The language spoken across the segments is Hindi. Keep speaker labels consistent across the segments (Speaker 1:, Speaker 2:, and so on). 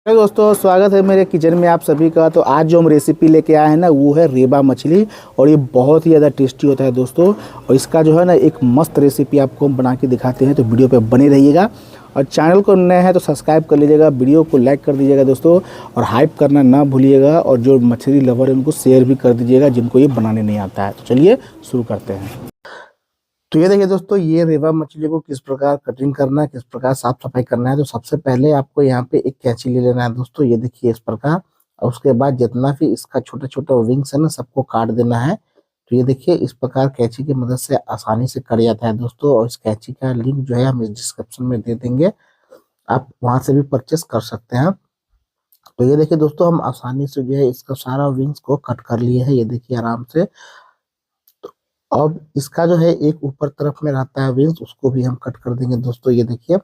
Speaker 1: हेलो दोस्तों, स्वागत है मेरे किचन में आप सभी का। तो आज जो हम रेसिपी लेके आए हैं ना, वो है रेबा मछली। और ये बहुत ही ज़्यादा टेस्टी होता है दोस्तों। और इसका जो है ना, एक मस्त रेसिपी आपको हम बना के दिखाते हैं, तो वीडियो पे बने रहिएगा। और चैनल को नए हैं तो सब्सक्राइब कर लीजिएगा, वीडियो को लाइक कर दीजिएगा दोस्तों। और हाइप करना ना भूलिएगा, और जो मछली लवर है उनको शेयर भी कर दीजिएगा जिनको ये बनाने नहीं आता है। तो चलिए शुरू करते हैं। तो ये देखिए दोस्तों, ये रेवा मछली को किस प्रकार कटिंग करना है, किस प्रकार साफ सफाई करना है। तो सबसे पहले आपको यहाँ पे एक कैंची ले लेना है दोस्तों, ये देखिए इस प्रकार। और उसके बाद जितना भी इसका छोटा छोटा विंग्स है ना, सबको काट देना है। तो ये देखिए इस प्रकार कैंची की मदद से आसानी से कट जाता है दोस्तों। और इस कैंची का लिंक जो है हम इस डिस्क्रिप्शन में दे देंगे, आप वहां से भी परचेस कर सकते हैं। तो ये देखिए दोस्तों, हम आसानी से जो है इसका सारा विंग्स को कट कर लिए है, ये देखिए आराम से। अब इसका जो है एक ऊपर तरफ में रहता है विंग्स, उसको भी हम कट कर देंगे दोस्तों। ये देखिए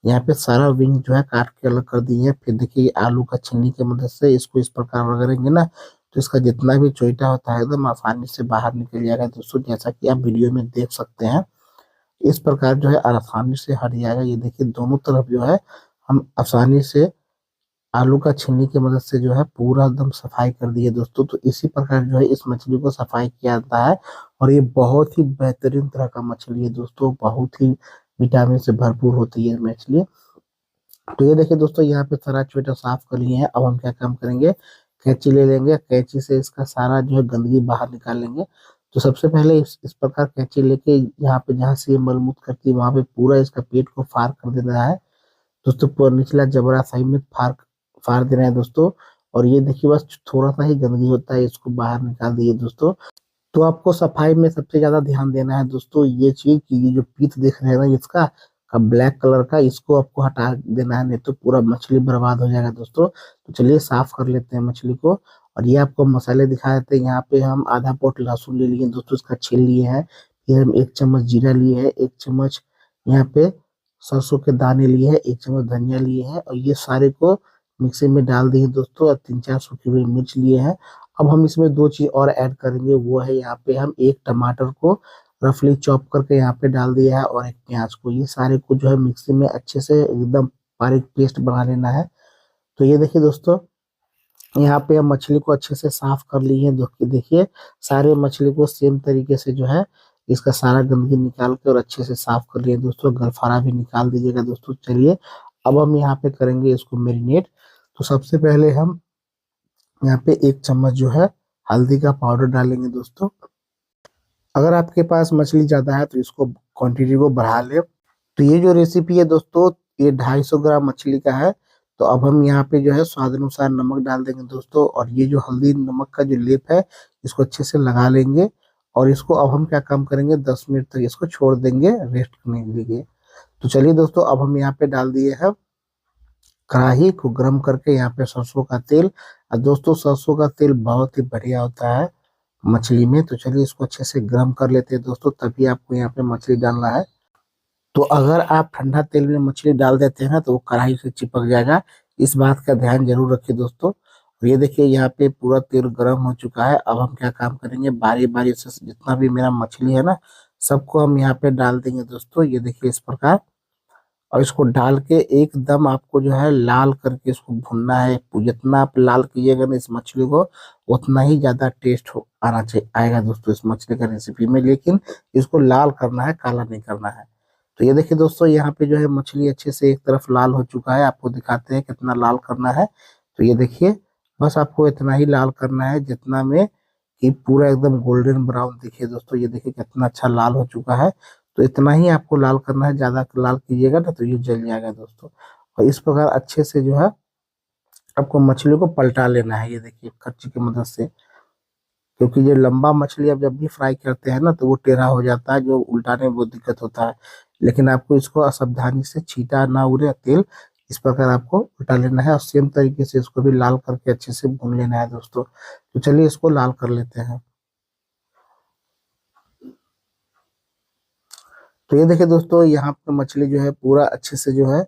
Speaker 1: यहाँ पे सारा विंग जो है काट के अलग कर दिए है। फिर देखिए आलू का छलनी की मदद से इसको इस प्रकार रगड़ेंगे ना, तो इसका जितना भी चोइटा होता है एकदम आसानी से बाहर निकल जाएगा दोस्तों, जैसा कि आप वीडियो में देख सकते हैं। इस प्रकार जो है आसानी से हट जाएगा। ये देखिए दोनों तरफ जो है हम आसानी से आलू का छीलने की मदद से जो है पूरा एकदम सफाई कर दी है दोस्तों। तो इसी प्रकार जो है इस मछली को सफाई किया जाता है। और ये बहुत ही बेहतरीन तरह का मछली है दोस्तों, बहुत ही विटामिन से भरपूर होती है मछली। तो ये देखिए दोस्तों, यहाँ पे सारा चोटा साफ कर लिए हैं। अब हम क्या काम करेंगे, कैंची ले लेंगे, कैंची से इसका सारा जो है गंदगी बाहर निकाल लेंगे। तो सबसे पहले इस प्रकार कैंची लेके यहाँ पे जहाँ से ये मलमूत्र करती है वहां पे पूरा इसका पेट को फार कर देना है दोस्तों। निचला जबड़ा सही में फार फाड़ देना है दोस्तों। और ये देखिए बस थोड़ा सा ही गंदगी होता है, इसको बाहर निकाल दिए दोस्तों। तो आपको सफाई में सबसे ज्यादा ध्यान देना है दोस्तों, ये चीज कि ये जो पीठ देख रहे हैं ना इसका का ब्लैक कलर का, इसको आपको हटा देना है, नहीं तो पूरा मछली बर्बाद हो जाएगा दोस्तों। तो चलिए साफ कर लेते हैं मछली को। और ये आपको मसाले दिखा देते हैं। यहाँ पे हम आधा पोट लहसुन ले लिए दोस्तों, इसका छील लिए हैं। फिर हम 1 चम्मच जीरा लिए है, 1 चम्मच यहाँ पे सरसों के दाने लिए हैं, 1 चम्मच धनिया लिए हैं। और ये सारे को मिक्सी में डाल दिए दोस्तों। और 3-4 सूखी हुई मिर्च लिए हैं। अब हम इसमें 2 चीज और ऐड करेंगे, वो है यहाँ पे हम एक टमाटर को रफली चॉप करके यहाँ पे डाल दिया है, और एक प्याज को। ये सारे को जो है मिक्सी में अच्छे से एकदम बारीक पेस्ट बना लेना है। तो ये देखिए दोस्तों, यहाँ पे हम मछली को अच्छे से साफ कर ली है। देखिए सारे मछली को सेम तरीके से जो है इसका सारा गंदगी निकाल के और अच्छे से साफ कर लिए दोस्तों। गलफारा भी निकाल दीजिएगा दोस्तों। चलिए अब हम यहाँ पे करेंगे इसको मैरिनेट। तो सबसे पहले हम यहाँ पे 1 चम्मच जो है हल्दी का पाउडर डालेंगे दोस्तों। अगर आपके पास मछली ज्यादा है तो इसको क्वांटिटी को बढ़ा ले। तो ये जो रेसिपी है दोस्तों, ये 250 ग्राम मछली का है। तो अब हम यहाँ पे जो है स्वाद अनुसार नमक डाल देंगे दोस्तों। और ये जो हल्दी नमक का जो लेप है, इसको अच्छे से लगा लेंगे। और इसको अब हम क्या काम करेंगे, 10 मिनट तक इसको छोड़ देंगे रेस्ट करने के लिए। तो चलिए दोस्तों, अब हम यहाँ पे डाल दिए हैं कढ़ाई को गर्म करके यहाँ पे सरसों का तेल। और दोस्तों सरसों का तेल बहुत ही बढ़िया होता है मछली में। तो चलिए इसको अच्छे से गर्म कर लेते हैं दोस्तों, तभी आपको यहाँ पे मछली डालना है। तो अगर आप ठंडा तेल में मछली डाल देते हैं ना, तो वो कढ़ाई से चिपक जाएगा। इस बात का ध्यान जरूर रखिए दोस्तों। और ये देखिए यहाँ पे पूरा तेल गर्म हो चुका है। अब हम क्या काम करेंगे, बारी बारी से जितना भी मेरा मछली है ना, सबको हम यहाँ पे डाल देंगे दोस्तों। ये देखिए इस प्रकार। और इसको डाल के एकदम आपको जो है लाल करके इसको भुनना है। जितना आप लाल कीजिएगा ना इस मछली को, उतना ही ज्यादा टेस्ट हो आना चाहिए आएगा दोस्तों इस मछली का रेसिपी में। लेकिन इसको लाल करना है, काला नहीं करना है। तो ये देखिए दोस्तों, यहाँ पे जो है मछली अच्छे से एक तरफ लाल हो चुका है। आपको दिखाते हैं कितना लाल करना है। तो ये देखिए बस आपको इतना ही लाल करना है जितना में कि पूरा एकदम गोल्डन ब्राउन दिखे दोस्तों। ये देखिए कितना अच्छा लाल हो चुका है। तो इतना ही आपको लाल करना है, ज्यादा लाल कीजिएगा ना तो ये जल जाएगा दोस्तों। और इस प्रकार अच्छे से जो है आपको मछली को पलटा लेना है, ये देखिए कच्ची की मदद से। क्योंकि ये लंबा मछली आप जब भी फ्राई करते हैं ना, तो वो टेढ़ा हो जाता है, जो उल्टाने में बहुत दिक्कत होता है। लेकिन आपको इसको असावधानी से छीटा ना उड़े तेल, इस प्रकार आपको उल्टा लेना है। और सेम तरीके से इसको भी लाल करके अच्छे से भून लेना है दोस्तों। तो चलिए इसको लाल कर लेते हैं। तो ये देखिए दोस्तों, यहाँ पे मछली जो है पूरा अच्छे से जो है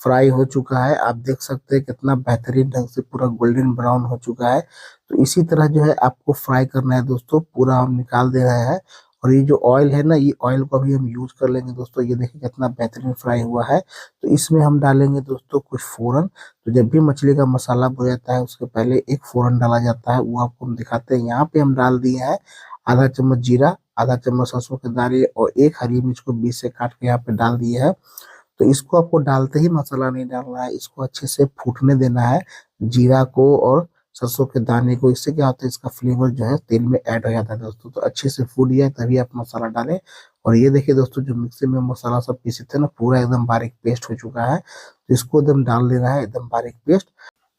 Speaker 1: फ्राई हो चुका है। आप देख सकते हैं कितना बेहतरीन ढंग से पूरा गोल्डन ब्राउन हो चुका है। तो इसी तरह जो है आपको फ्राई करना है दोस्तों, पूरा हम निकाल दे रहे हैं। और ये जो ऑयल है ना, ये ऑयल को अभी हम यूज कर लेंगे दोस्तों। ये देखिए कितना बेहतरीन फ्राई हुआ है। तो इसमें हम डालेंगे दोस्तों कुछ फोरन। तो जब भी मछली का मसाला हो जाता है उसके पहले एक फोरन डाला जाता है, वो आपको हम दिखाते हैं। यहाँ पे हम डाल दिए हैं आधा चम्मच जीरा, आधा चम्मच सरसों के दाने और एक हरी मिर्च को बीच से काट के यहाँ पे डाल दिए है। तो इसको आपको डालते ही मसाला नहीं डालना है, इसको अच्छे से फूटने देना है, जीरा को और सरसों के दाने को। इससे क्या होता है, इसका फ्लेवर जो है तेल में ऐड हो जाता है दोस्तों। तो अच्छे से फूट जाए तभी आप मसाला डालें। और ये देखिए दोस्तों, जो मिक्सी में मसाला सब पीसे थे ना, पूरा एकदम बारीक पेस्ट हो चुका है। तो इसको एकदम डाल देना है, एकदम बारीक पेस्ट।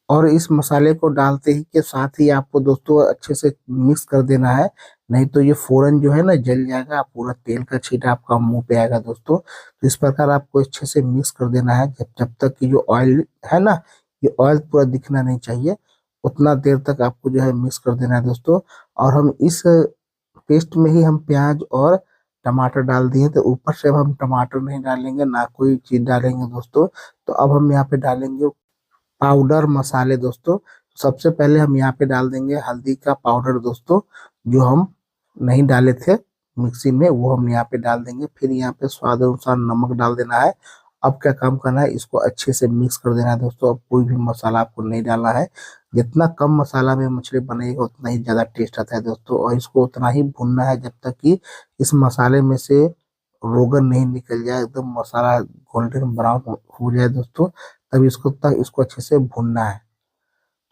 Speaker 1: और इस मसाले को डालते ही के साथ ही आपको दोस्तों अच्छे से मिक्स कर देना है, नहीं तो ये फोरन जो है ना जल जाएगा, पूरा तेल का छींटा आपका मुंह पे आएगा दोस्तों। तो इस प्रकार आपको अच्छे से मिक्स कर देना है, जब जब तक कि जो ऑयल है ना, ये ऑयल पूरा दिखना नहीं चाहिए, उतना देर तक आपको जो है मिक्स कर देना है दोस्तों। और हम इस पेस्ट में ही हम प्याज और टमाटर डाल दिए, तो ऊपर से अब हम टमाटर नहीं डालेंगे, ना कोई चीज डालेंगे दोस्तों। तो अब हम यहाँ पे डालेंगे पाउडर मसाले दोस्तों। सबसे पहले हम यहाँ पे डाल देंगे हल्दी का पाउडर दोस्तों, जो हम नहीं डाले थे मिक्सी में, वो हम यहाँ पे डाल देंगे। फिर यहाँ पे स्वाद अनुसार नमक डाल देना है। अब क्या काम करना है, इसको अच्छे से मिक्स कर देना है दोस्तों। अब कोई भी मसाला आपको नहीं डालना है। जितना कम मसाला में मछली बनेगा उतना ही ज्यादा टेस्ट आता है दोस्तों। और इसको उतना ही भूनना है जब तक कि इस मसाले में से रोगन नहीं निकल जाए, एकदम मसाला गोल्डन ब्राउन हो जाए दोस्तों, तब इसको अच्छे से भूनना है।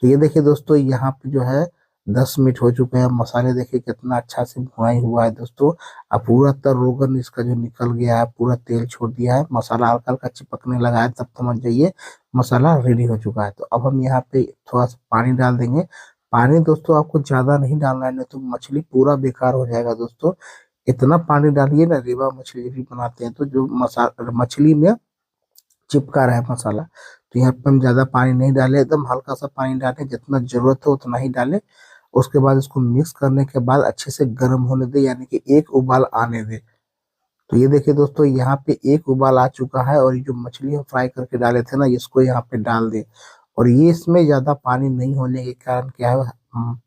Speaker 1: तो ये देखिए दोस्तों, यहाँ पे जो है 10 मिनट हो चुके हैं। मसाले देखिए कितना अच्छा से भुनाई हुआ है दोस्तों। अब पूरा तर रोगन इसका जो निकल गया है, पूरा तेल छोड़ दिया है, मसाला हल्का हल्का चिपकने लगा है, तब समझ जाइए मसाला रेडी हो चुका है। तो अब हम यहाँ पे थोड़ा सा पानी डाल देंगे। पानी दोस्तों आपको ज्यादा नहीं डालना है, नहीं तो मछली पूरा बेकार हो जाएगा दोस्तों। इतना पानी डालिए ना, रेवा मछली भी बनाते हैं तो जो मसाला मछली में चिपका रहा है मसाला। तो यहाँ पे हम ज्यादा पानी नहीं डाले, एकदम हल्का सा पानी डाले, जितना जरूरत हो उतना ही डाले। उसके बाद इसको मिक्स करने के बाद अच्छे से गर्म होने दे, यानी कि एक उबाल आने दे। तो ये देखिए दोस्तों, यहाँ पे एक उबाल आ चुका है। और ये जो मछली हम फ्राई करके डाले थे ना, इसको यहाँ पे डाल दे। और ये इसमें ज्यादा पानी नहीं होने के कारण क्या है,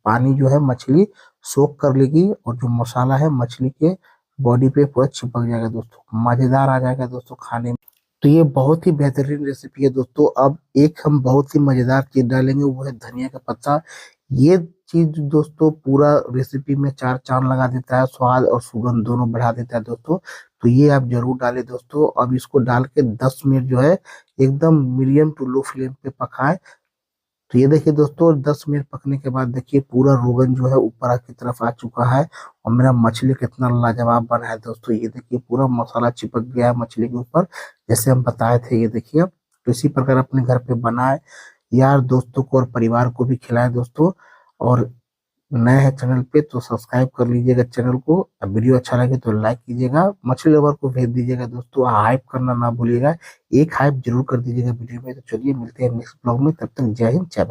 Speaker 1: पानी जो है मछली सोख कर लेगी और जो मसाला है मछली के बॉडी पे पूरा चिपक जाएगा दोस्तों, मजेदार आ जाएगा दोस्तों खाने में। तो ये बहुत ही बेहतरीन रेसिपी है दोस्तों। अब एक हम बहुत ही मजेदार चीज डालेंगे, वो है धनिया का पत्ता। ये चीज दोस्तों पूरा रेसिपी में चार चांद लगा देता है, स्वाद और सुगंध दोनों बढ़ा देता है दोस्तों। तो ये आप जरूर डालें दोस्तों। अब इसको डाल के 10 मिनट जो है एकदम मीडियम टू लो फ्लेम पे पकाएं। तो ये देखिए दोस्तों, 10 मिनट पकने के बाद देखिए पूरा रोगन जो है ऊपर की तरफ आ चुका है। और मेरा मछली कितना लाजवाब बना है दोस्तों। ये देखिए पूरा मसाला चिपक गया है मछली के ऊपर, जैसे हम बताए थे। ये देखिए, तो इसी प्रकार अपने घर पे बनाए, यार दोस्तों को और परिवार को भी खिलाएं दोस्तों। और नए हैं चैनल पे तो सब्सक्राइब कर लीजिएगा चैनल को। अब वीडियो अच्छा लगे तो लाइक कीजिएगा, मछली लवर को भेज दीजिएगा दोस्तों, हाइप करना ना भूलिएगा। एक हाइप जरूर कर दीजिएगा वीडियो में। तो चलिए मिलते हैं नेक्स्ट ब्लॉग में, तब तक जय हिंद जय भारत।